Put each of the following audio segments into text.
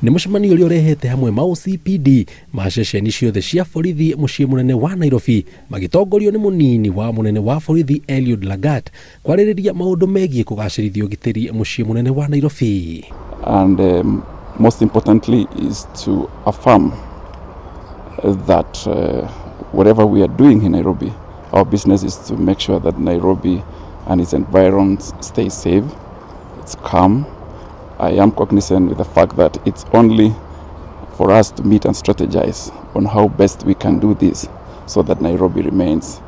Nĩ mũcemanio ũrĩa ũrehete hamwe ma OCPD ma ceceni ciothe cia borithi mũciĩ mũnene wa Nairobi magĩtongorio nĩ mũnini wa mũnene wa borithi Eliud Lagat kwarĩrĩria maũndũ megiĩ kũgacĩrithia ũgitĩri mũciĩ mũnene wa Nairobi. And most importantly is to affirm that whatever we are doing in Nairobi, our business is to make sure that Nairobi and its environment stay safe, it's calm. I am cognizant with the fact that it's only for us to meet and strategize on how best we can do this so that Nairobi remains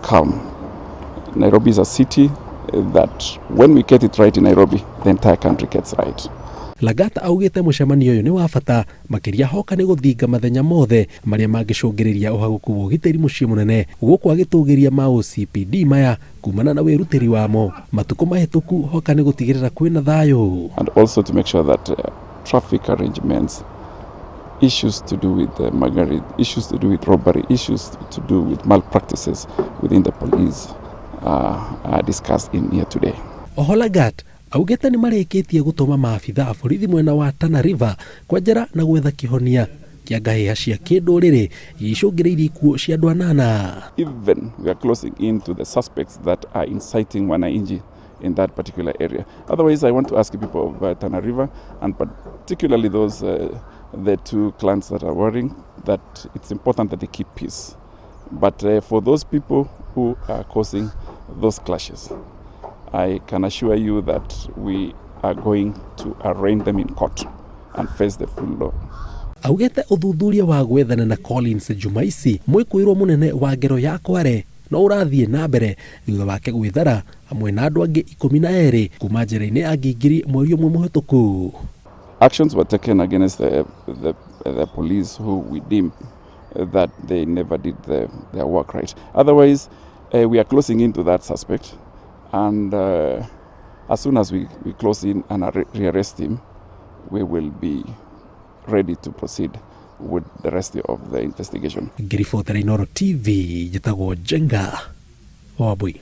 calm. Nairobi is a city that when we get it right in Nairobi, the entire country gets right. Lagat augĩte mũcemanio ũyũ nĩ wa bata makĩria hoka nĩ gũthinga mathenya mothe marĩa mangĩcũngĩrĩria ũhagũku wa ũgitĩri mũciĩ mũnene gũkũ agĩtũgĩria ma OCPD maya kumana na wĩrutĩri wamo matukũ mahĩtũku hoka nĩ gũtigĩrĩra kwĩna thayũ. And also to make sure that traffic arrangements, issues to do with mugging, issues to do with robbery, issues to do with malpractices within the police are discussed in here today. Oho Lagat augĩte nĩ marĩkĩtie gũtũma maabitha a borithi mwena wa Tana River kwa njĩra na gwetha kĩhonia kĩa ngahĩha cia kĩndũrĩrĩ icũngĩrĩirie ikuũ cia andũ anana. Even we are closing in to the suspects that are inciting wananchi in that particular area. Otherwise, I want to ask people of Tana River and particularly those the two clans that are warring that it's important that they keep peace. But for those people who are causing those clashes, I can assure you that we are going to arraign them in court and face the full law. Augĩte ũthuthuria wa gwethana na Collins Jumaici mwĩkũĩrwo mũnene wa ngero ya Kware no ũrathiĩ na mbere thutha wake gwĩthara hamwe na andũ angĩ 12 kuma njĩra-inĩ ya Ngingiri mweri ũmwe mũhĩtũku. Actions were taken against the police who we deem that they never did their work right. Otherwise, we are closing into that suspect. And as soon as we close in and rearrest him, we will be ready to proceed with the rest of the investigation. Ngiribotera Inooro TV, njĩtagwo Jenga Wambui.